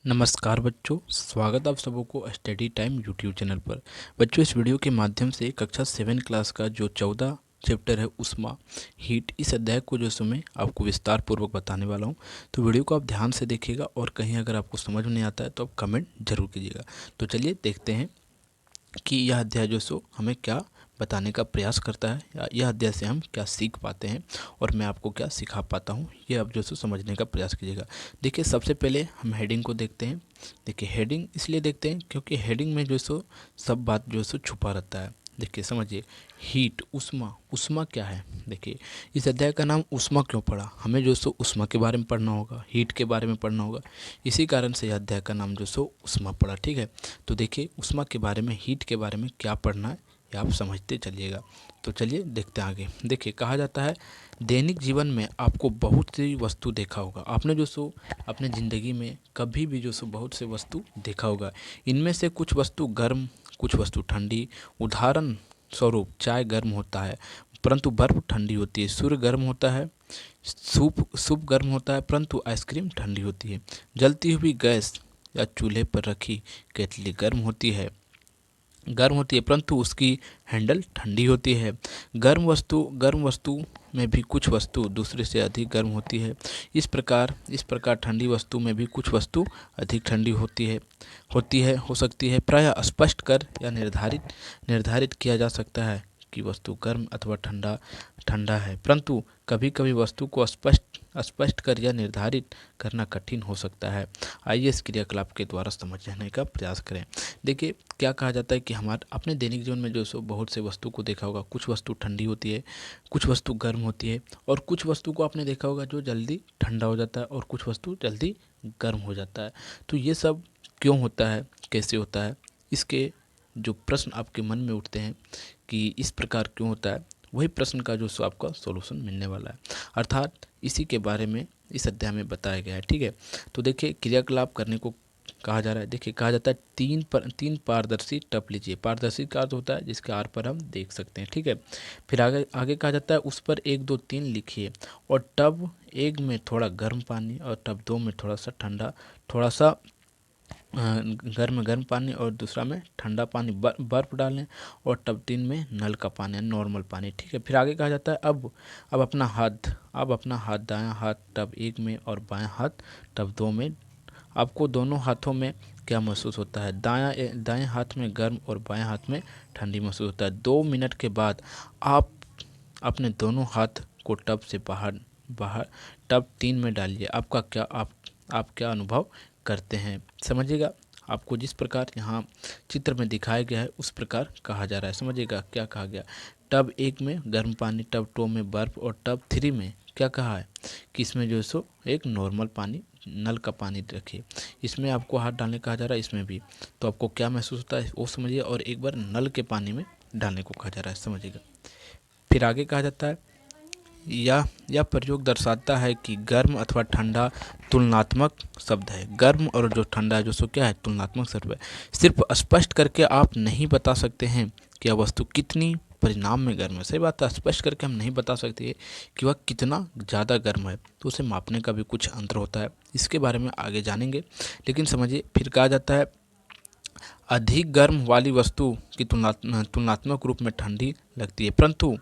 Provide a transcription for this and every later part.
नमस्कार बच्चों, स्वागत आप सबों को स्टडी टाइम यूट्यूब चैनल पर। बच्चों, इस वीडियो के माध्यम से कक्षा 7 क्लास का जो 14 चैप्टर है उष्मा हीट, इस अध्याय को जो समय आपको विस्तार पूर्वक बताने वाला हूं। तो वीडियो को आप ध्यान से देखिएगा और कहीं अगर आपको समझ में नहीं आता है तो आप कमेंट जरूर कीजिएगा। तो चलिए देखते हैं कि यह अध्याय जो सो हमें क्या बताने का प्रयास करता है, या यह अध्याय से हम क्या सीख पाते हैं और मैं आपको क्या सिखा पाता हूँ, ये आप जो सो समझने का प्रयास कीजिएगा। देखिए, सबसे पहले हम हेडिंग को देखते हैं। देखिए, हेडिंग इसलिए देखते हैं क्योंकि हेडिंग में जो सो सब बात जो सो छुपा रहता है। देखिए समझिए, हीट, उष्मा। उष्मा क्या है? देखिए, इस अध्याय का नाम उष्मा क्यों पड़ा? हमें जो सो उष्मा के बारे में पढ़ना होगा, हीट के बारे में पढ़ना होगा, इसी कारण से यह अध्याय का नाम जो सो उष्मा पड़ा। ठीक है, तो देखिए उष्मा के बारे में, हीट के बारे में क्या पढ़ना है ये आप समझते चलिएगा। तो चलिए देखते हैं आगे। देखिए, कहा जाता है दैनिक जीवन में आपको बहुत सी वस्तु देखा होगा। आपने जो सो अपने ज़िंदगी में कभी भी जो सो बहुत से वस्तु देखा होगा। इनमें से कुछ वस्तु गर्म, कुछ वस्तु ठंडी। उदाहरण स्वरूप, चाय गर्म होता है परंतु बर्फ़ ठंडी होती है। सूर्य गर्म होता है, सूप गर्म होता है परंतु आइसक्रीम ठंडी होती है। जलती हुई गैस या चूल्हे पर रखी केतली गर्म होती है परंतु उसकी हैंडल ठंडी होती है। गर्म वस्तु में भी कुछ वस्तु दूसरे से अधिक गर्म होती है। इस प्रकार ठंडी वस्तु में भी कुछ वस्तु अधिक ठंडी हो सकती है। प्रायः स्पष्ट कर या निर्धारित किया जा सकता है कि वस्तु गर्म अथवा ठंडा है, परंतु कभी कभी वस्तु को स्पष्ट कर या निर्धारित करना कठिन हो सकता है। आइए इस क्रियाकलाप के द्वारा समझने का प्रयास करें। देखिए, क्या कहा जाता है कि हमारे अपने दैनिक जीवन में जो सो बहुत से वस्तु को देखा होगा। कुछ वस्तु ठंडी होती है, कुछ वस्तु गर्म होती है, और कुछ वस्तु को आपने देखा होगा जो जल्दी ठंडा हो जाता है और कुछ वस्तु जल्दी गर्म हो जाता है। तो ये सब क्यों होता है, कैसे होता है, इसके जो प्रश्न आपके मन में उठते हैं कि इस प्रकार क्यों होता है, वही प्रश्न का जो सो आपका सॉल्यूशन मिलने वाला है। अर्थात इसी के बारे में इस अध्याय में बताया गया है। ठीक है, तो देखिए क्रियाकलाप करने को कहा जा रहा है। देखिए, कहा जाता है तीन पारदर्शी टब लीजिए। पारदर्शी का अर्थ होता है जिसके आर पर हम देख सकते हैं। ठीक है, फिर आगे आगे कहा जाता है उस पर 1 2 3 लिखिए, और टब 1 में थोड़ा गर्म पानी और टब 2 में थोड़ा सा ठंडा, थोड़ा सा गर्म पानी और दूसरा में ठंडा पानी, बर्फ़ डालें, और टब 3 में नल का पानी, नॉर्मल पानी। ठीक है, फिर आगे कहा जाता है अब अपना हाथ दायां हाथ टब 1 में और बायां हाथ टब 2 में। आपको दोनों हाथों में क्या महसूस होता है? दाएं हाथ में गर्म और बाएं हाथ में ठंडी महसूस होता है। 2 मिनट के बाद आप अपने दोनों हाथ को टब से बाहर बाहर टब 3 में डालिए। आप क्या अनुभव करते हैं? समझिएगा, आपको जिस प्रकार यहाँ चित्र में दिखाया गया है उस प्रकार कहा जा रहा है। समझिएगा क्या कहा गया। टब 1 में गर्म पानी, टब 2 में बर्फ़, और टब 3 में क्या कहा है कि इसमें जो है सो एक नॉर्मल पानी, नल का पानी रखिए। इसमें आपको हाथ डालने कहा जा रहा है, इसमें भी। तो आपको क्या महसूस होता है वो समझिए, और एक बार नल के पानी में डालने को कहा जा रहा है। समझिएगा, फिर आगे कहा जाता है यह प्रयोग दर्शाता है कि गर्म अथवा ठंडा तुलनात्मक शब्द है। गर्म और जो ठंडा है जो सो क्या है, तुलनात्मक शब्द है। सिर्फ स्पष्ट करके आप नहीं बता सकते हैं कि यह वस्तु कितनी परिणाम में गर्म है। सही बात है, स्पष्ट करके हम नहीं बता सकते कि वह कितना ज़्यादा गर्म है, तो उसे मापने का भी कुछ अंतर होता है। इसके बारे में आगे जानेंगे, लेकिन समझिए फिर कहा जाता है अधिक गर्म वाली वस्तु की तुलनात्मक रूप में ठंडी लगती है, परंतु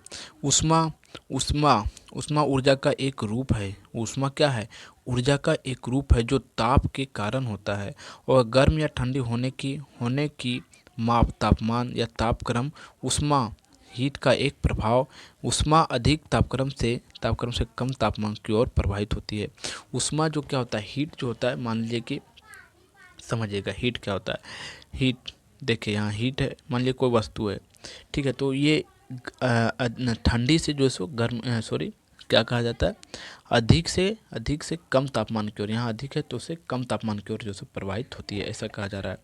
ऊष्मा ऊष्मा ऊष्मा ऊर्जा का एक रूप है। ऊष्मा क्या है? ऊर्जा का एक रूप है जो ताप के कारण होता है, और गर्म या ठंडी होने की माप तापमान या तापक्रम ऊष्मा हीट का एक प्रभाव। ऊष्मा अधिक तापक्रम से कम तापमान की ओर प्रवाहित होती है। ऊष्मा जो क्या होता है, हीट जो होता है, मान लीजिए कि समझिएगा हीट क्या होता है। हीट, देखिए यहाँ हीट है, मान लीजिए कोई वस्तु है। ठीक है, तो ये ठंडी से जो है सो गर्म, सॉरी, क्या कहा जाता है, अधिक से कम तापमान की ओर। यहाँ अधिक है तो उसे कम तापमान की ओर जो सो प्रवाहित होती है, ऐसा कहा जा रहा है।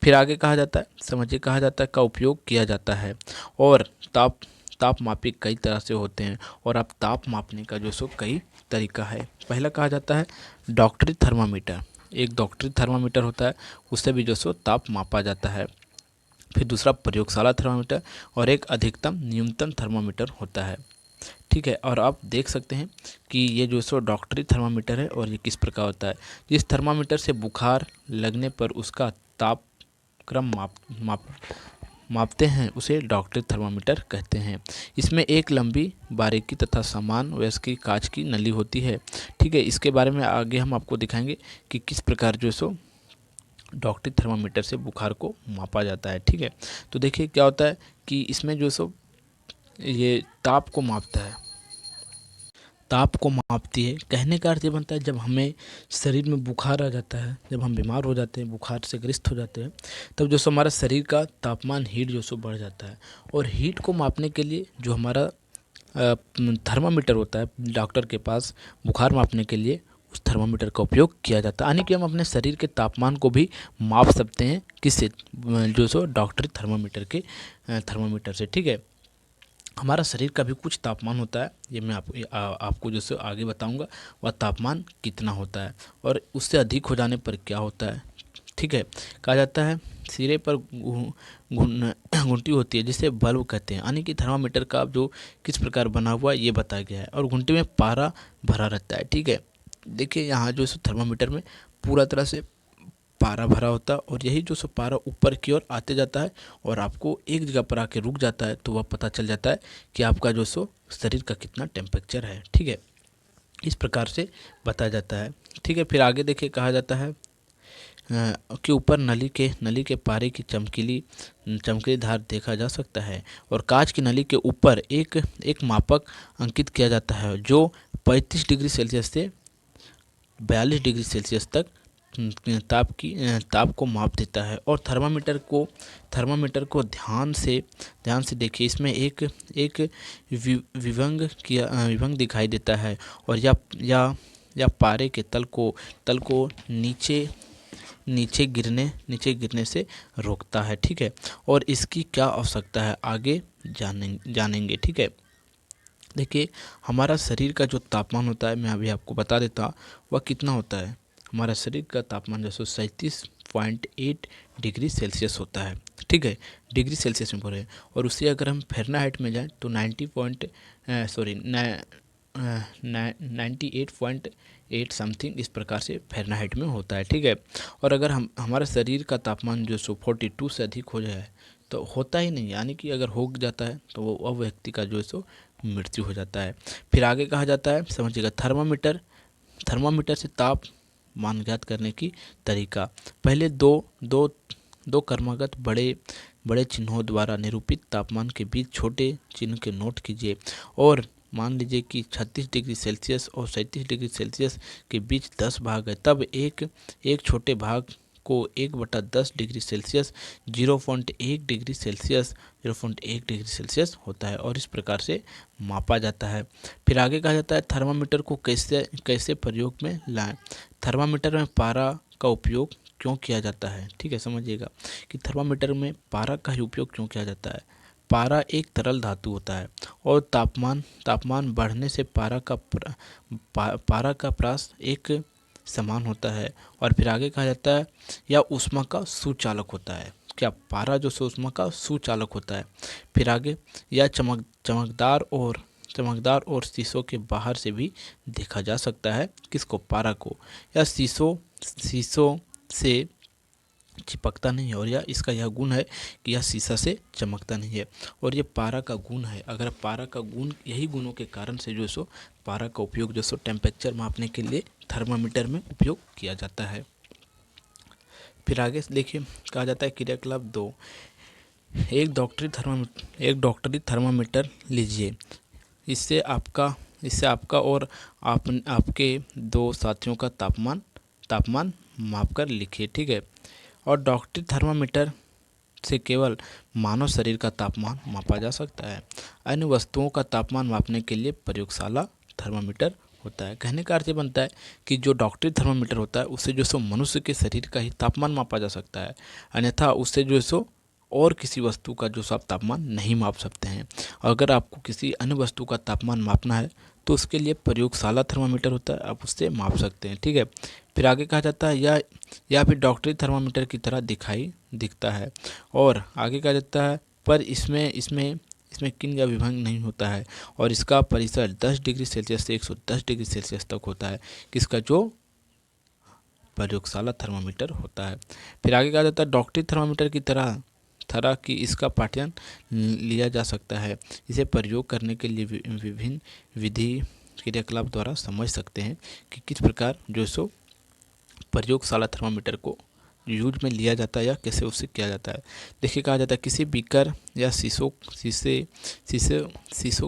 फिर आगे कहा जाता है, समझिए, कहा जाता है का उपयोग किया जाता है, और ताप मापी कई तरह से होते हैं, और आप ताप मापने का जो सो कई तरीका है। पहला कहा जाता है डॉक्टरी थर्मामीटर। एक डॉक्टरी थर्मामीटर होता है, उससे भी जो सो ताप मापा जाता है। फिर दूसरा प्रयोगशाला थर्मामीटर, और एक अधिकतम न्यूनतम थर्मामीटर होता है। ठीक है। और आप देख सकते हैं कि ये जो सो डॉक्टरी थर्मामीटर है और ये किस प्रकार होता है। जिस थर्मामीटर से बुखार लगने पर उसका तापक्रम मापते हैं उसे डॉक्टरी थर्मामीटर कहते हैं। इसमें एक लंबी बारीकी तथा समान व्यास की कांच की नली होती है। ठीक है, इसके बारे में आगे हम आपको दिखाएंगे कि किस प्रकार जो सो डॉक्टरी थर्मामीटर से बुखार को मापा जाता है। ठीक है, तो देखिए क्या होता है कि इसमें जो सो ये ताप को मापता है, ताप को मापती है। कहने का अर्थ ये बनता है जब हमें शरीर में बुखार आ जाता है, जब हम बीमार हो जाते हैं, बुखार से ग्रस्त हो जाते हैं, तब जो सो हमारा शरीर का तापमान हीट जो सो बढ़ जाता है। और हीट को मापने के लिए जो हमारा थर्मामीटर होता है डॉक्टर के पास बुखार मापने के लिए, उस थर्मामीटर का उपयोग किया जाता है। यानी कि हम अपने शरीर के तापमान को भी माप सकते हैं किससे, जो सो डॉक्टरी थर्मामीटर से। ठीक है, हमारा शरीर का भी कुछ तापमान होता है, ये मैं आपको जैसे आगे बताऊंगा वह तापमान कितना होता है और उससे अधिक हो जाने पर क्या होता है। ठीक है, कहा जाता है सिरे पर घुंटी होती है जिसे बल्ब कहते हैं। यानी कि थर्मामीटर का जो किस प्रकार बना हुआ है ये बताया गया है। और घुंटी में पारा भरा रहता है। ठीक है, देखिए यहाँ जो थर्मामीटर में पूरा तरह से पारा भरा होता है और यही जो सो पारा ऊपर की ओर आते जाता है और आपको एक जगह पर आके रुक जाता है, तो वह पता चल जाता है कि आपका जो सो शरीर का कितना टेम्परेचर है। ठीक है, इस प्रकार से बताया जाता है। ठीक है, फिर आगे देखिए कहा जाता है के ऊपर नली के पारे की चमकीली धार देखा जा सकता है और कांच की नली के ऊपर एक मापक अंकित किया जाता है जो 35 डिग्री सेल्सियस से 42 डिग्री सेल्सियस तक ताप को माप देता है। और थर्मामीटर को ध्यान से देखिए, इसमें एक विभंग दिखाई देता है और या पारे के तल को नीचे गिरने से रोकता है। ठीक है, और इसकी क्या आवश्यकता है आगे जानेंगे। ठीक है, देखिए हमारा शरीर का जो तापमान होता है, मैं अभी आपको बता देता हूँ वह कितना होता है। हमारा शरीर का तापमान जो 37.8 डिग्री सेल्सियस होता है। ठीक है, डिग्री सेल्सियस में बोले, और उसे अगर हम फ़ारेनहाइट में जाएं तो 98.8 समथिंग इस प्रकार से फ़ारेनहाइट में होता है। ठीक है, और अगर हमारा शरीर का तापमान जो 42 से अधिक हो जाए तो होता ही नहीं, यानी कि अगर हो जाता है तो वो व्यक्ति का जो है सो मृत्यु हो जाता है। फिर आगे कहा जाता है, समझिएगा, थर्मामीटर से तापमान ज्ञात करने की तरीका। पहले दो क्रमागत बड़े चिन्हों द्वारा निरूपित तापमान के बीच छोटे चिन्ह के नोट कीजिए और मान लीजिए कि 36 डिग्री सेल्सियस और 37 डिग्री सेल्सियस के बीच 10 भाग है, तब एक छोटे भाग को 1/10 डिग्री सेल्सियस 0.1 डिग्री सेल्सियस होता है और इस प्रकार से मापा जाता है। फिर आगे कहा जाता है थर्मामीटर को कैसे प्रयोग में लाएं। थर्मामीटर में पारा का उपयोग क्यों किया जाता है। ठीक है, समझिएगा कि थर्मामीटर में पारा का ही उपयोग क्यों किया जाता है। पारा एक तरल धातु होता है और तापमान बढ़ने से पारा का प्रास एक समान होता है। और फिर आगे कहा जाता है यह ऊष्मा का सुचालक होता है। क्या पारा जो ऊष्मा का सुचालक होता है। फिर आगे यह चमकदार और शीशों के बाहर से भी देखा जा सकता है। किसको, पारा को। यह शीशों से चिपकता नहीं है और इसका गुण है कि यह शीशा से चमकता नहीं है और ये पारा का गुण है। अगर पारा का गुण, यही गुणों के कारण से जो सो पारा का उपयोग जो सो टेम्परेचर मापने के लिए थर्मामीटर में उपयोग किया जाता है। फिर आगे देखिए कहा जाता है क्रियाकलाप 2, एक डॉक्टरी थर्मामीटर लीजिए। इससे आपका और आपके दो साथियों का तापमान मापकर लिखिए। ठीक है, और डॉक्टरी थर्मामीटर से केवल मानव शरीर का तापमान मापा जा सकता है। अन्य वस्तुओं का तापमान मापने के लिए प्रयोगशाला थर्मामीटर होता है। कहने का अर्थ ये बनता है कि जो डॉक्टरी थर्मामीटर होता है उससे जो सो मनुष्य के शरीर का ही तापमान मापा जा सकता है, अन्यथा उससे जो सो और किसी वस्तु का जो सो आप तापमान नहीं माप सकते हैं। अगर आपको किसी अन्य वस्तु का तापमान मापना है तो उसके लिए प्रयोगशाला थर्मामीटर होता है, आप उससे माप सकते हैं। ठीक है, फिर आगे कहा जाता है यह भी डॉक्टरी थर्मामीटर की तरह दिखता है। और आगे कहा जाता है पर इसमें इसमें किन या विभंग नहीं होता है और इसका परिसर 10 डिग्री सेल्सियस से 110 डिग्री सेल्सियस तक होता है। किसका? जो प्रयोगशाला थर्मामीटर होता है। फिर आगे कहा जाता है डॉक्टरी थर्मामीटर की तरह तरह की इसका पाठ्यन लिया जा सकता है। इसे प्रयोग करने के लिए विभिन्न विधि क्रियाकलाप द्वारा समझ सकते हैं कि किस प्रकार जो सो प्रयोगशाला थर्मामीटर को यूज में लिया जाता है या कैसे उससे किया जाता है। देखिए कहा जाता है किसी बीकर या शीशों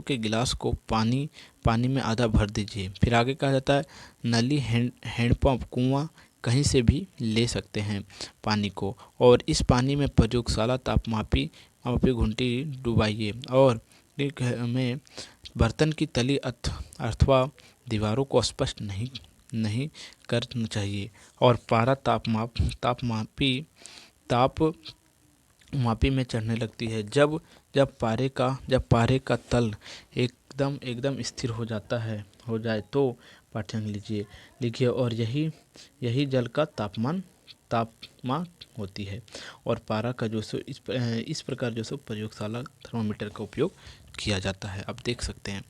के गिलास को पानी में आधा भर दीजिए। फिर आगे कहा जाता है नली हैंडपंप कुआं कहीं से भी ले सकते हैं पानी को, और इस पानी में प्रयोगशाला तापमापी घुंटी डुबाइए और एक में बर्तन की तली अथवा दीवारों को स्पष्ट नहीं करना चाहिए और पारा तापमापी में चढ़ने लगती है। जब पारे का तल एकदम स्थिर हो जाए तो पाठ्यांक लिखिए और यही जल का तापमान होती है और पारा का जो सो इस प्रकार जो सो प्रयोगशाला थर्मामीटर का उपयोग किया जाता है। आप देख सकते हैं।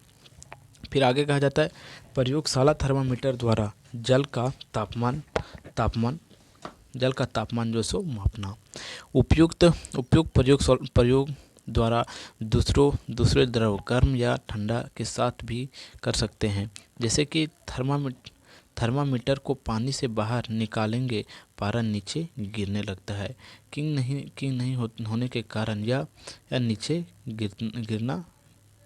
फिर आगे कहा जाता है प्रयोगशाला थर्मामीटर द्वारा जल का तापमान जो सो मापना। उपयुक्त प्रयोग द्वारा दूसरे द्रव गर्म या ठंडा के साथ भी कर सकते हैं। जैसे कि थर्मामीटर को पानी से बाहर निकालेंगे पारा नीचे गिरने लगता है। किंग नहीं होने के कारण या नीचे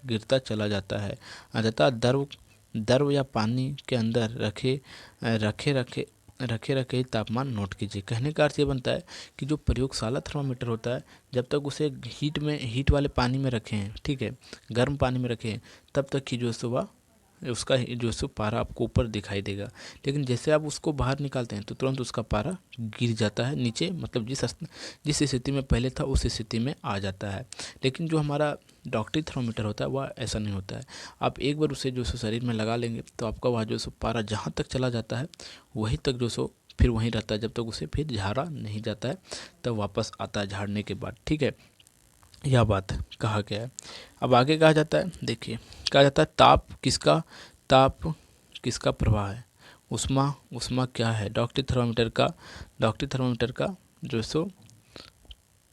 गिरता चला जाता है। अंततः द्रव या पानी के अंदर रखे तापमान नोट कीजिए। कहने का अर्थ ये बनता है कि जो प्रयोगशाला थर्मामीटर होता है जब तक उसे हीट वाले पानी में रखें, ठीक है, गर्म पानी में रखें, तब तक कि जो सुबह उसका जो सो पारा आपको ऊपर दिखाई देगा। लेकिन जैसे आप उसको बाहर निकालते हैं तो तुरंत उसका पारा गिर जाता है नीचे, मतलब जिस स्थिति में पहले था उस स्थिति में आ जाता है। लेकिन जो हमारा डॉक्टरी थर्मामीटर होता है वह ऐसा नहीं होता है। आप एक बार उसे जो सो शरीर में लगा लेंगे तो आपका वह जो सो पारा जहाँ तक चला जाता है वहीं तक जो सो फिर वहीं रहता है, जब तक उसे फिर झाड़ा नहीं जाता है तब वापस आता है झाड़ने के बाद, ठीक है। यह बात कहा गया है। अब आगे कहा जाता है, देखिए कहा जाता है ताप किसका प्रवाह है। उष्मा क्या है। डॉक्टरी थर्मामीटर का जो सो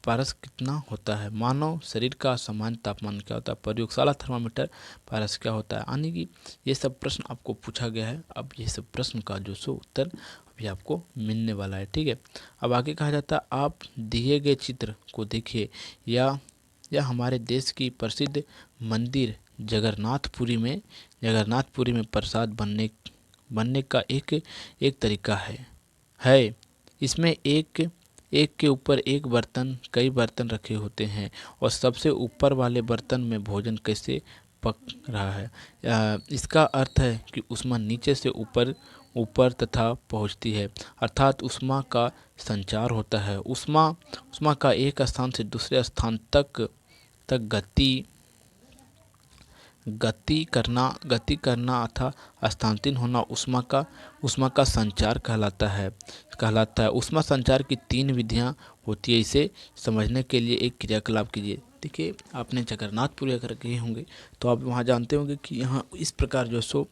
पारस कितना होता है। मानव शरीर का सामान्य तापमान क्या होता है। प्रयोगशाला थर्मामीटर पारस क्या होता है। यानी कि ये सब प्रश्न आपको पूछा गया है। अब ये सब प्रश्न का जो सो उत्तर अभी आपको मिलने वाला है, ठीक है। अब आगे कहा जाता है आप दिए गए चित्र को देखिए या हमारे देश की प्रसिद्ध मंदिर जगन्नाथपुरी में प्रसाद बनने का एक तरीका है। इसमें एक के ऊपर एक बर्तन कई बर्तन रखे होते हैं और सबसे ऊपर वाले बर्तन में भोजन कैसे पक रहा है। इसका अर्थ है कि ऊष्मा नीचे से ऊपर तथा पहुंचती है, अर्थात ऊष्मा का संचार होता है। ऊष्मा का एक स्थान से दूसरे स्थान तक गति करना अथवा स्थानांतरित होना ऊष्मा का संचार कहलाता है। ऊष्मा संचार की 3 विधियां होती है। इसे समझने के लिए एक क्रियाकलाप कीजिए। देखिए आपने जगन्नाथपुरी अगर गए होंगे तो आप वहाँ जानते होंगे कि यहाँ इस प्रकार जो सो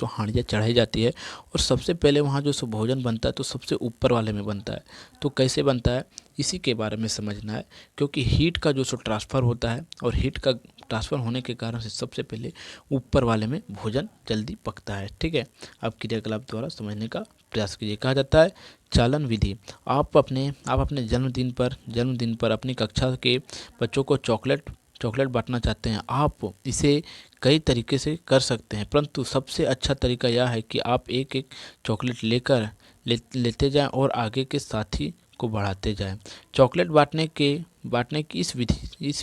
हांडियाँ चढ़ाई जाती है और सबसे पहले वहाँ जो सो भोजन बनता है तो सबसे ऊपर वाले में बनता है। तो कैसे बनता है इसी के बारे में समझना है, क्योंकि हीट का जो सो ट्रांसफ़र होता है और हीट का ट्रांसफ़र होने के कारण से सबसे पहले ऊपर वाले में भोजन जल्दी पकता है, ठीक है। आप क्रियाकलाप द्वारा समझने का प्रयास कीजिए। कहा जाता है चालन विधि। आप अपने जन्मदिन पर अपनी कक्षा के बच्चों को चॉकलेट बांटना चाहते हैं। आप इसे कई तरीके से कर सकते हैं, परंतु सबसे अच्छा तरीका यह है कि आप एक चॉकलेट लेते जाएं और आगे के साथी को बढ़ाते जाएं। चॉकलेट बांटने की इस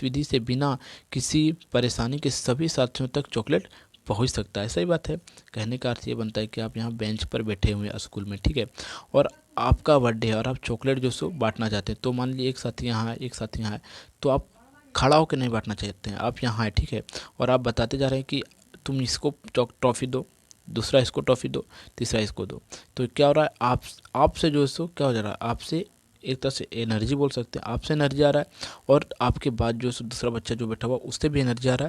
विधि से बिना किसी परेशानी के सभी साथियों तक चॉकलेट पहुंच सकता है। सही बात है। कहने का अर्थ ये बनता है कि आप यहाँ बेंच पर बैठे हुए हैं स्कूल में, ठीक है, और आपका बर्थडे है और आप चॉकलेट जो सो बांटना चाहते हैं। तो मान लीजिए एक साथी यहाँ है, एक साथी यहाँ है, तो आप खड़ा होकर नहीं बांटना चाहते हैं, आप यहाँ है, ठीक है, और आप बताते जा रहे हैं कि तुम इसको टॉफ़ी दो, दूसरा इसको टॉफ़ी दो, तीसरा इसको दो। तो क्या हो रहा है आपसे जो सो क्या हो जा रहा है, आपसे एक तरह से एनर्जी बोल सकते हैं, आपसे एनर्जी आ रहा है और आपके बाद जो सो दूसरा बच्चा जो बैठा हुआ उससे भी एनर्जी आ रहा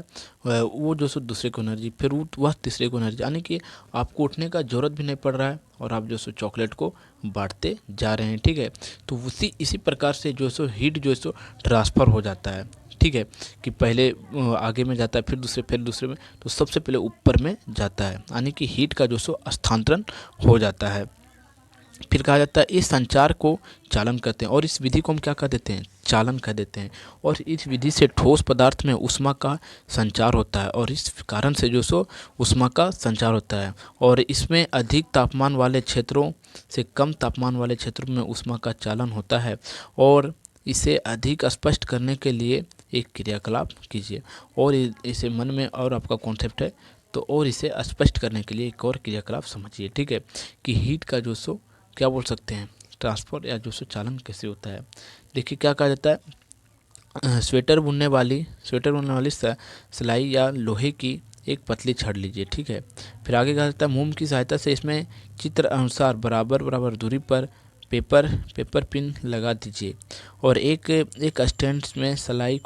है, वो जो सो दूसरे को एनर्जी, फिर वह तीसरे को एनर्जी, यानी कि आपको उठने का ज़रूरत भी नहीं पड़ रहा है और आप जो सो चॉकलेट को बांटते जा रहे हैं। ठीक है, तो इसी प्रकार से जो सो हीट जो सो ट्रांसफ़र हो जाता है। ठीक है, कि पहले आगे में जाता है, फिर दूसरे में, तो सबसे पहले ऊपर में जाता है, यानी कि हीट का जो सो स्थानांतरण हो जाता है। फिर कहा जाता है इस संचार को चालन कहते हैं, और इस विधि को हम क्या कह देते हैं, चालन कह देते हैं। और इस विधि से ठोस पदार्थ में ऊष्मा का संचार होता है, और इस कारण से जो सो ऊष्मा का संचार होता है, और इसमें अधिक तापमान वाले क्षेत्रों से कम तापमान वाले क्षेत्रों में ऊष्मा का चालन होता है। और इसे अधिक स्पष्ट करने के लिए एक क्रियाकलाप कीजिए, और इसे मन में और आपका कॉन्सेप्ट है तो, और इसे स्पष्ट करने के लिए एक और क्रियाकलाप समझिए। ठीक है, कि हीट का जो सो क्या बोल सकते हैं, ट्रांसफर या जो सो चालन कैसे होता है। देखिए क्या कहा जाता है, स्वेटर बुनने वाली सिलाई या लोहे की एक पतली छड़ लीजिए। ठीक है, फिर आगे कहा जाता है मोम की सहायता से इसमें चित्र अनुसार बराबर बराबर दूरी पर पेपर पिन लगा दीजिए, और एक स्टैंड में सिलाई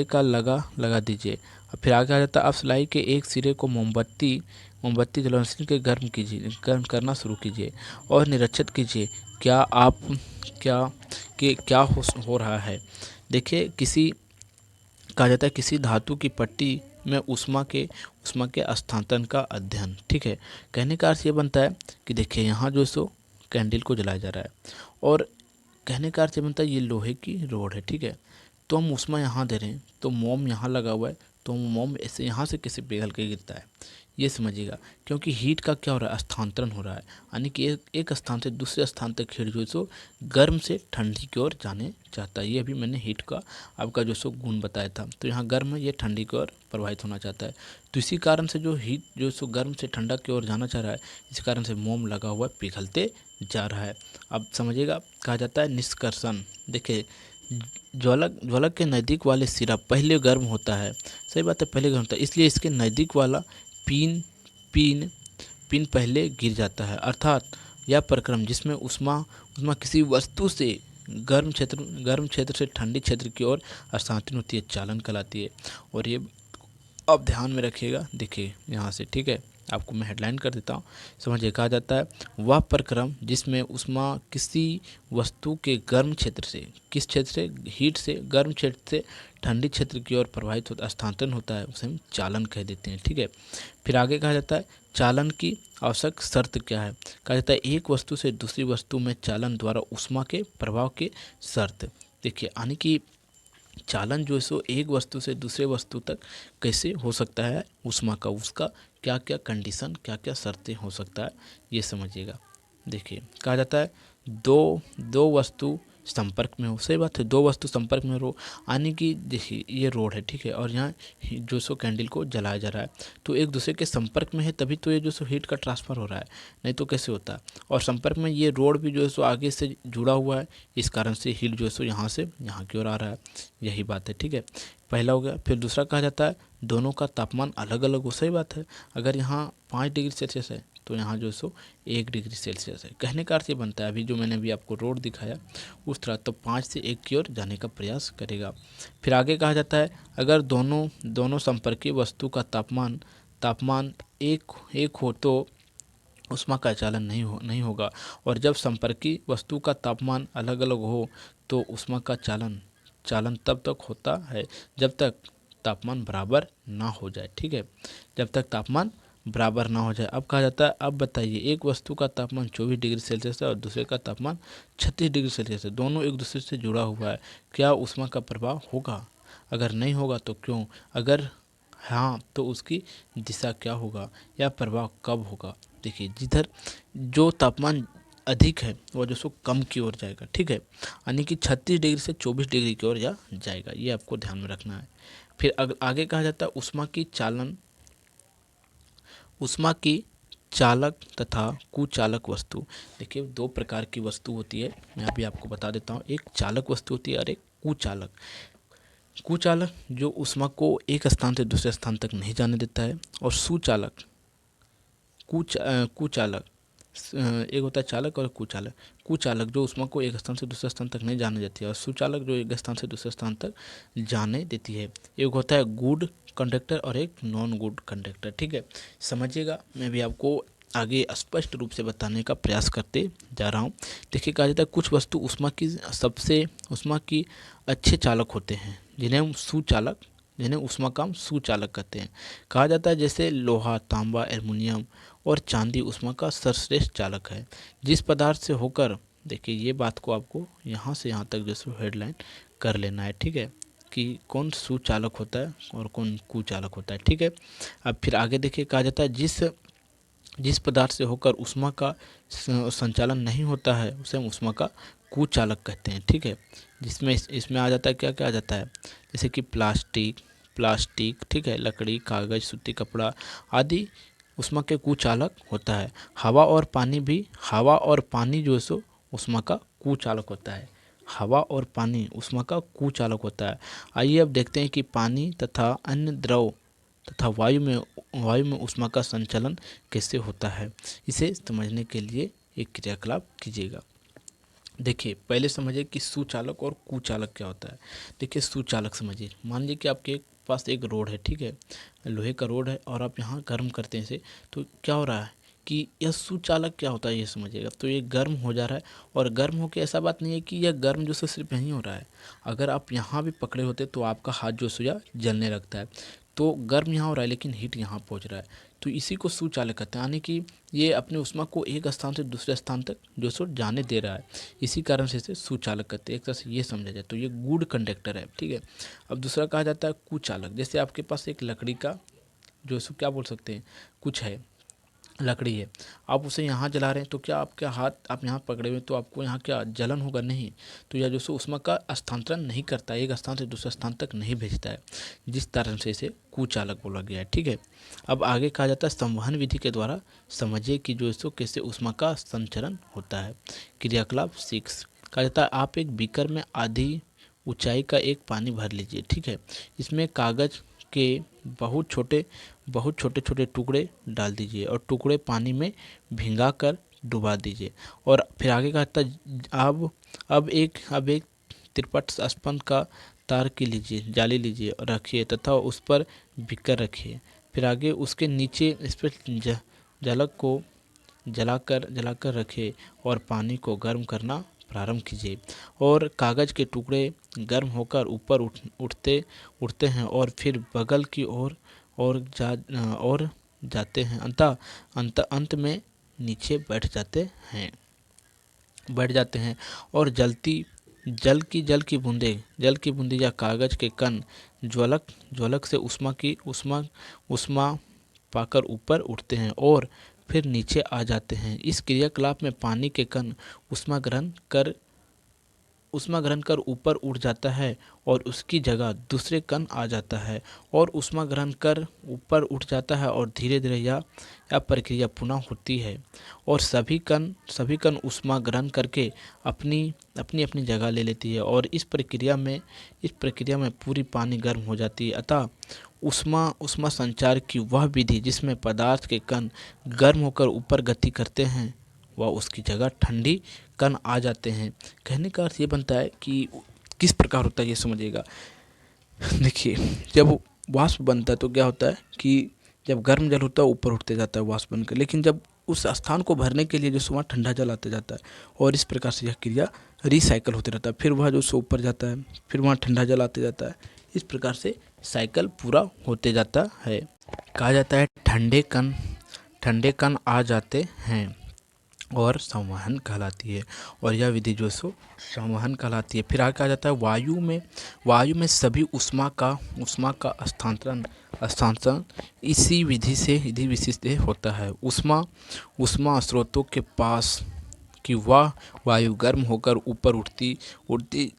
का लगा दीजिए। फिर आगे आ जाता है अब सिलाई के एक सिरे को मोमबत्ती जलाने के गर्म करना शुरू कीजिए और निरीक्षित कीजिए क्या आप क्या क्या हो रहा है। देखिए कहा जाता है किसी धातु की पट्टी में ऊष्मा के स्थानांतरण का अध्ययन। ठीक है, कहने का अर्थ ये बनता है कि देखिए यहाँ जो सो कैंडल को जलाया जा रहा है, और कहने का अर्थ ये बनता है ये लोहे की रोड है। ठीक है, तो हम ऊष्मा यहाँ दे रहे हैं, तो मोम यहाँ लगा हुआ है, तो मोम ऐसे यहाँ से कैसे पिघल के गिरता है, ये समझिएगा। क्योंकि हीट का क्या हो रहा है, स्थानांतरण हो रहा है, यानी कि एक स्थान से दूसरे स्थान तक हीट जो है सो गर्म से ठंडी की ओर जाने चाहता है। ये अभी मैंने हीट का आपका जो सो गुण बताया था, तो यहाँ गर्म है, ये ठंडी की ओर प्रवाहित होना चाहता है। तो इसी कारण से जो हीट जो सो गर्म से ठंडा की ओर जाना चाह रहा है, इस कारण से मोम लगा हुआ पिघलते जा रहा है। अब समझिएगा, कहा जाता है निष्कर्षण। देखिए ज्वालक के नज़दीक वाले सिरा पहले गर्म होता है, सही बात है, पहले गर्म होता है, इसलिए इसके नज़दीक वाला पिन पिन पिन पहले गिर जाता है। अर्थात यह प्रक्रम जिसमें ऊष्मा किसी वस्तु से गर्म क्षेत्र से ठंडी क्षेत्र की ओर स्थानांतरित होती है, चालन कहलाती है। और ये अब ध्यान में रखिएगा, देखिए यहाँ से, ठीक है, आपको मैं हेडलाइन कर देता हूँ, समझिए। कहा जाता है वह प्रक्रम जिसमें ऊष्मा किसी वस्तु के गर्म क्षेत्र से, किस क्षेत्र से, हीट से, गर्म क्षेत्र से ठंडी क्षेत्र की ओर प्रवाहित होता, स्थानांतरण होता है, उसे हम चालन कह देते हैं। ठीक है, फिर आगे कहा जाता है चालन की आवश्यक शर्त क्या है। कहा जाता है एक वस्तु से दूसरी वस्तु में चालन द्वारा ऊष्मा के प्रभाव के शर्त। देखिए यानी कि चालन जो है सो एक वस्तु से दूसरे वस्तु तक कैसे हो सकता है ऊष्मा का, उसका क्या क्या कंडीशन, क्या क्या शर्तें हो सकता है, ये समझिएगा। देखिए कहा जाता है दो वस्तु संपर्क में हो, सही बात है, दो वस्तु संपर्क में हो, यानी कि देखिए ये रोड है, ठीक है, और यहाँ जो सो कैंडल को जलाया जा रहा है, तो एक दूसरे के संपर्क में है तभी तो ये जो सो हीट का ट्रांसफ़र हो रहा है, नहीं तो कैसे होता। और संपर्क में ये रोड भी जो है सो आगे से जुड़ा हुआ है, इस कारण से हीट जो है सो यहाँ से यहाँ की ओर आ रहा है, यही बात है। ठीक है, पहला हो गया। फिर दूसरा कहा जाता है दोनों का तापमान अलग अलग हो, सही बात है, अगर यहाँ 5 डिग्री सेल्सियस है तो यहाँ जो सो 1 डिग्री सेल्सियस है। कहने का अर्थ ये बनता है, अभी जो मैंने अभी आपको रोड दिखाया उस तरह, तो 5 से 1 की ओर जाने का प्रयास करेगा। फिर आगे कहा जाता है अगर दोनों संपर्कीय वस्तु का तापमान एक हो तो ऊष्मा का चालन नहीं होगा, और जब संपर्की वस्तु का तापमान अलग अलग हो तो ऊष्मा का चालन तब तक होता है जब तक तापमान बराबर ना हो जाए। ठीक है, जब तक तापमान बराबर ना हो जाए। अब कहा जाता है अब बताइए एक वस्तु का तापमान 24 डिग्री सेल्सियस है और दूसरे का तापमान 36 डिग्री सेल्सियस है, दोनों एक दूसरे से जुड़ा हुआ है, क्या ऊष्मा का प्रभाव होगा? अगर नहीं होगा तो क्यों? अगर हाँ तो उसकी दिशा क्या होगा या प्रभाव कब होगा? देखिए जिधर जो तापमान अधिक है वो जो सो कम की ओर जाएगा। ठीक है, यानी कि 36 डिग्री से 24 डिग्री की ओर जाएगा, ये आपको ध्यान में रखना है। फिर आगे कहा जाता है ऊष्मा की चालक तथा कुचालक वस्तु। देखिए दो प्रकार की वस्तु होती है, मैं अभी आपको बता देता हूँ, एक चालक वस्तु होती है और एक कुचालक। कुचालक जो ऊष्मा को एक स्थान से दूसरे स्थान तक नहीं जाने देता है, और कुचालक एक होता है चालक और कुचालक। कुचालक जो ऊष्मा को एक स्थान से दूसरे स्थान तक नहीं जाने देती है, और सुचालक जो एक स्थान से दूसरे स्थान तक जाने देती है। एक होता है गुड कंडक्टर और एक नॉन गुड कंडक्टर। ठीक है, समझिएगा, मैं भी आपको आगे स्पष्ट रूप से बताने का प्रयास करते जा रहा हूँ। देखिए, कहा जाता है कुछ वस्तु ऊष्मा की अच्छे चालक होते हैं, जिन्हें ऊष्माकाम सुचालक कहते हैं। कहा जाता है जैसे लोहा, तांबा, एल्युमिनियम और चांदी ऊष्मा का सर्वश्रेष्ठ चालक है। जिस पदार्थ से होकर, देखिए ये बात को आपको यहाँ से यहाँ तक जैसे हेडलाइन कर लेना है। ठीक है, कि कौन सुचालक होता है और कौन कुचालक होता है। ठीक है, अब फिर आगे देखिए, कहा जाता है जिस पदार्थ से होकर ऊष्मा का संचालन नहीं होता है उसे हम ऊष्मा का कुचालक कहते हैं। ठीक है, जिसमें इसमें आ जाता है, क्या क्या आ जाता है, जैसे कि प्लास्टिक, ठीक है, लकड़ी, कागज, सूती कपड़ा आदि ऊष्मा के कुचालक होता है। हवा और पानी जो है सो ऊष्मा का कुचालक होता है। हवा और पानी ऊष्मा का कुचालक होता है। आइए अब देखते हैं कि पानी तथा अन्य द्रव तथा वायु में ऊष्मा का संचलन कैसे होता है। इसे समझने के लिए एक क्रियाकलाप कीजिएगा। देखिए, पहले समझिए कि सुचालक और कुचालक क्या होता है। देखिए, सुचालक समझिए, मान लीजिए कि आपके पास एक रोड है, ठीक है, लोहे का रोड है, और आप यहाँ गर्म करते हैं इसे, तो क्या हो रहा है कि यह सुचालक क्या होता है ये समझिएगा। तो ये गर्म हो जा रहा है, और गर्म होकर ऐसा बात नहीं है कि यह गर्म जो सो सिर्फ यहीं हो रहा है। अगर आप यहाँ भी पकड़े होते तो आपका हाथ जो सो या जलने लगता है। तो गर्म यहाँ हो रहा है लेकिन हीट यहाँ पहुँच रहा है, तो इसी को सुचालक कहते हैं। यानी कि ये अपने ऊष्मा को एक स्थान से दूसरे स्थान तक जो सो जाने दे रहा है, इसी कारण से इसे सुचालक कहते हैं। एक तरह से ये समझा जाए तो ये गुड कंडक्टर है। ठीक है, अब दूसरा कहा जाता है कुचालक। जैसे आपके पास एक लकड़ी का जो सो क्या बोल सकते हैं, कुछ है, लकड़ी है, आप उसे यहाँ जला रहे हैं, तो क्या आपके हाथ आप यहाँ पकड़े हुए तो आपको यहाँ क्या जलन होगा? नहीं। तो यह जो सो ऊष्मा का स्थानांतरण नहीं करता है, एक स्थान से दूसरे स्थान तक नहीं भेजता है, जिस कारण से इसे कुचालक बोला गया है। ठीक है, अब आगे कहा जाता है संवहन विधि के द्वारा समझिए कि जो सो कैसे ऊष्मा का संचरण होता है। क्रियाकलाप 6 कहा जाता है आप एक बीकर में आधी ऊंचाई का एक पानी भर लीजिए। ठीक है, इसमें कागज के बहुत छोटे छोटे टुकड़े डाल दीजिए और टुकड़े पानी में भिंगा कर डुबा दीजिए। और फिर आगे कहता है अब एक तिरपट स्पंद का तार की जाली लीजिए और रखिए तथा उस पर बीकर रखिए। फिर आगे उसके नीचे इस पर जलक को जलाकर रखिए और पानी को गर्म करना प्रारंभ कीजिए। और कागज के टुकड़े गर्म होकर ऊपर उठते हैं और फिर बगल की ओर जाते हैं, अंत में नीचे बैठ जाते हैं और जल की बूंदें या कागज के कण ज्वलक से उष्मा पाकर ऊपर उठते हैं और फिर नीचे आ जाते हैं। इस क्रियाकलाप में पानी के कण ऊष्मा ग्रहण कर ऊपर उठ जाता है और उसकी जगह दूसरे कण आ जाता है और ऊष्मा ग्रहण कर ऊपर उठ जाता है, और धीरे धीरे यह प्रक्रिया पुनः होती है और सभी कण ऊष्मा ग्रहण करके अपनी जगह ले लेती है और इस प्रक्रिया में पूरी पानी गर्म हो जाती है। अतः ऊष्मा संचार की वह विधि जिसमें पदार्थ के कण गर्म होकर ऊपर गति करते हैं, वह उसकी जगह ठंडी कण आ जाते हैं। कहने का अर्थ ये बनता है कि किस प्रकार होता है ये समझिएगा। देखिए, जब वाष्प बनता है तो क्या होता है कि जब गर्म जल होता है ऊपर उठते जाता है वाष्प बनकर, लेकिन जब उस स्थान को भरने के लिए जो वहाँ ठंडा जल आते जाता है, और इस प्रकार से यह क्रिया रिसाइकल होते रहता है। फिर वह जो सो ऊपर जाता है, फिर वहाँ ठंडा जल आते जाता है, इस प्रकार से साइकिल पूरा होते जाता है। कहा जाता है ठंडे कण आ जाते हैं और संवहन कहलाती है, और यह विधि जो सो संवहन कहलाती है। फिर आगे कहा जाता है वायु में सभी ऊष्मा का स्थानांतरण इसी विधि से होता है। ऊष्मा स्रोतों के पास कि वह वायु गर्म होकर ऊपर उठती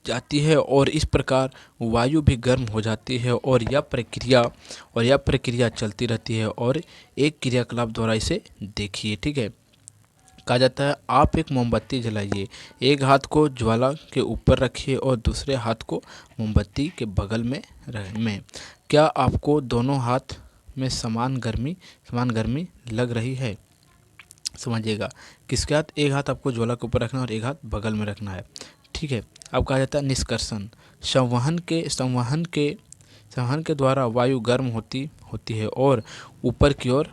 जाती है और इस प्रकार वायु भी गर्म हो जाती है, और यह प्रक्रिया चलती रहती है। और एक क्रियाकलाप द्वारा इसे देखिए। ठीक है, कहा जाता है आप एक मोमबत्ती जलाइए, एक हाथ को ज्वाला के ऊपर रखिए और दूसरे हाथ को मोमबत्ती के बगल में क्या आपको दोनों हाथ में समान गर्मी लग रही है? समझिएगा, किसके हाथ, एक हाथ आपको ज्वाला के ऊपर रखना है और एक हाथ बगल में रखना है। ठीक है। अब कहा जाता है निष्कर्षण, संवहन के द्वारा वायु गर्म होती होती है और ऊपर की ओर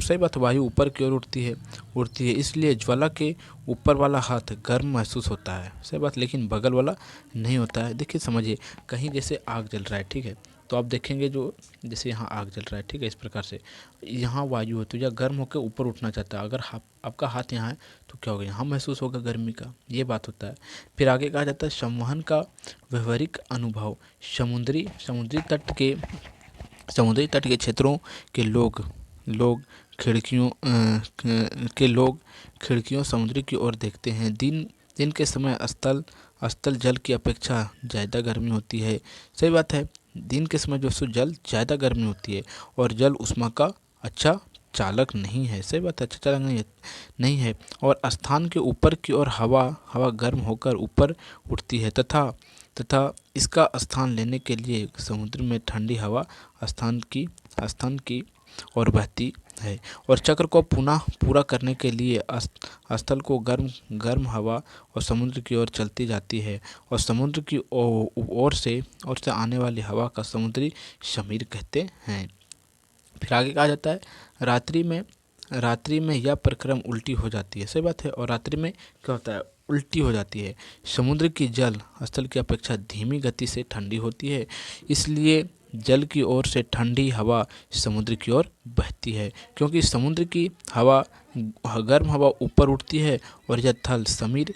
सही बात, वायु ऊपर की ओर उड़ती है, इसलिए ज्वाला के ऊपर वाला हाथ गर्म महसूस होता है, सही बात, लेकिन बगल वाला नहीं होता है। देखिए समझिए, कहीं जैसे आग जल रहा है, ठीक है, तो आप देखेंगे जो जैसे यहाँ आग जल रहा है, ठीक है, इस प्रकार से यहाँ वायु है तो यह गर्म होकर ऊपर उठना चाहता है। अगर आपका हाथ यहाँ है तो क्या होगा, यहाँ महसूस होगा गर्मी का, ये बात होता है। फिर आगे कहा जाता है संवहन का व्यवहारिक अनुभव, समुद्री समुद्री तट के क्षेत्रों के लोग लोग खिड़कियों के लोग खिड़कियों समुद्र की ओर देखते हैं। दिन के समय स्थल जल की अपेक्षा ज़्यादा गर्मी होती है, सही बात है। दिन के समय जो सो जल ज़्यादा गर्मी होती है और जल ऊष्मा का अच्छा चालक नहीं है, सही बात है, अच्छा चालक नहीं है। और स्थान के ऊपर की ओर हवा गर्म होकर ऊपर उठती है तथा इसका स्थान लेने के लिए समुद्र में ठंडी हवा स्थान की ओर बहती है और चक्र को पुनः पूरा करने के लिए स्थल को गर्म हवा और समुद्र की ओर चलती जाती है और समुद्र की ओर से आने वाली हवा का समुद्री समीर कहते हैं। फिर आगे कहा जाता है रात्रि में यह परिक्रम उल्टी हो जाती है, सही बात है। और रात्रि में क्या होता है, उल्टी हो जाती है। समुद्र की जल स्थल की अपेक्षा धीमी गति से ठंडी होती है, इसलिए जल की ओर से ठंडी हवा समुद्र की ओर बहती है, क्योंकि समुद्र की हवा गर्म हवा ऊपर उठती है और यह थल समीर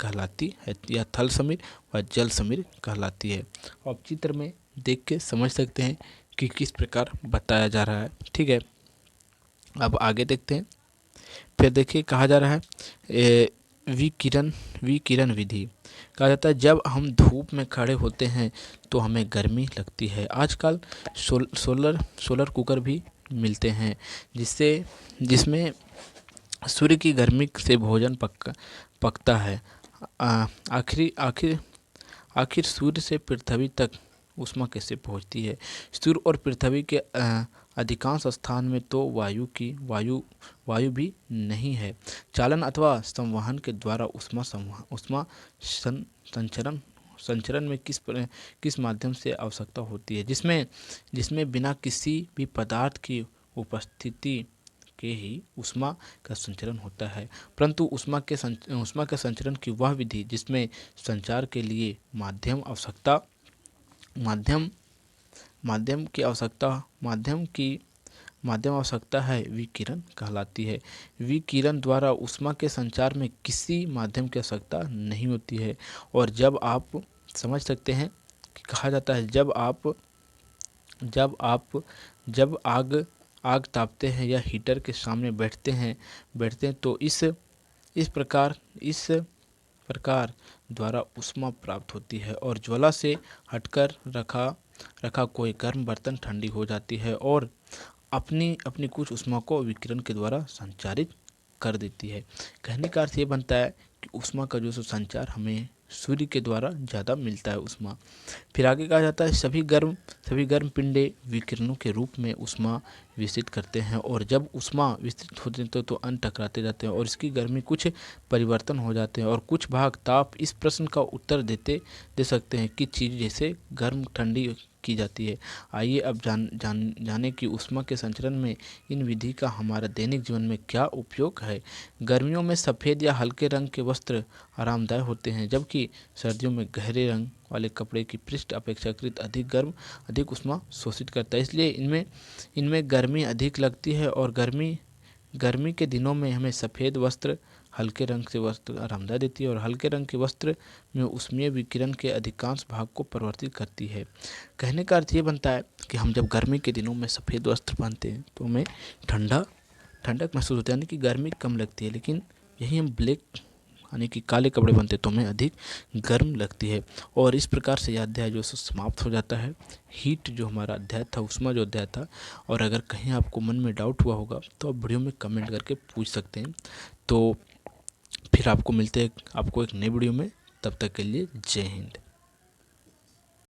कहलाती है, या थल समीर व जल समीर कहलाती है। आप चित्र में देख के समझ सकते हैं कि किस प्रकार बताया जा रहा है, ठीक है। अब आगे देखते हैं। फिर देखिए कहा जा रहा है विकिरण विधि, कहा जाता है जब हम धूप में खड़े होते हैं तो हमें गर्मी लगती है। आजकल सोलर कुकर भी मिलते हैं जिसमें सूर्य की गर्मी से भोजन पकता है। आखिर सूर्य से पृथ्वी तक ऊष्मा कैसे पहुंचती है। सूर्य और पृथ्वी के अधिकांश स्थान में तो वायु भी नहीं है। चालन अथवा संवहन के द्वारा ऊष्मा संचरण में किस माध्यम से आवश्यकता होती है, जिसमें बिना किसी भी पदार्थ की उपस्थिति के ही ऊष्मा का संचरण होता है। परंतु ऊष्मा के संचरण की वह विधि जिसमें संचार के लिए माध्यम आवश्यकता है, विकिरण कहलाती है। विकिरण द्वारा ऊष्मा के संचार में किसी माध्यम की आवश्यकता नहीं होती है। और जब आप समझ सकते हैं कि कहा जाता है जब आग तापते हैं या हीटर के सामने बैठते हैं तो इस प्रकार द्वारा ऊष्मा प्राप्त होती है और ज्वाला से हटकर रखा कोई गर्म बर्तन ठंडी हो जाती है और अपनी कुछ ऊष्मा को विकिरण के द्वारा संचारित कर देती है। कहने का अर्थ ये बनता है कि ऊष्मा का जो संचार हमें सूर्य के द्वारा ज़्यादा मिलता है ऊष्मा। फिर आगे कहा जाता है सभी गर्म पिंडे विकिरणों के रूप में ऊष्मा विस्तृत करते हैं और जब ऊष्मा विस्तृत होते हैं तो अन्य टकराते जाते हैं और इसकी गर्मी कुछ परिवर्तन हो जाते हैं और कुछ भाग ताप। इस प्रश्न का उत्तर दे सकते हैं कि चीज़ जैसे गर्म ठंडी की जाती है। आइए अब जाने कि ऊष्मा के संचरण में इन विधि का हमारा दैनिक जीवन में क्या उपयोग है। गर्मियों में सफ़ेद या हल्के रंग के वस्त्र आरामदायक होते हैं, जबकि सर्दियों में गहरे रंग वाले कपड़े की पृष्ठ अपेक्षाकृत अधिक ऊष्मा शोषित करता है, इसलिए इनमें गर्मी अधिक लगती है। और गर्मी के दिनों में हमें सफ़ेद वस्त्र हल्के रंग से वस्त्र आरामदायक देती है और हल्के रंग के वस्त्र में ऊष्मीय विकिरण के अधिकांश भाग को परिवर्तित करती है। कहने का अर्थ ये बनता है कि हम जब गर्मी के दिनों में सफ़ेद वस्त्र पहनते हैं तो हमें ठंडक महसूस होती है, यानी कि गर्मी कम लगती है। लेकिन यही हम ब्लैक यानी कि काले कपड़े पहनते तो हमें अधिक गर्म लगती है। और इस प्रकार से यह अध्याय जो समाप्त हो जाता है। हीट जो हमारा अध्याय था, ऊष्मा जो अध्याय था। और अगर कहीं आपको मन में डाउट हुआ होगा तो आप वीडियो में कमेंट करके पूछ सकते हैं। तो फिर आपको मिलते हैं आपको एक नई वीडियो में, तब तक के लिए जय हिंद।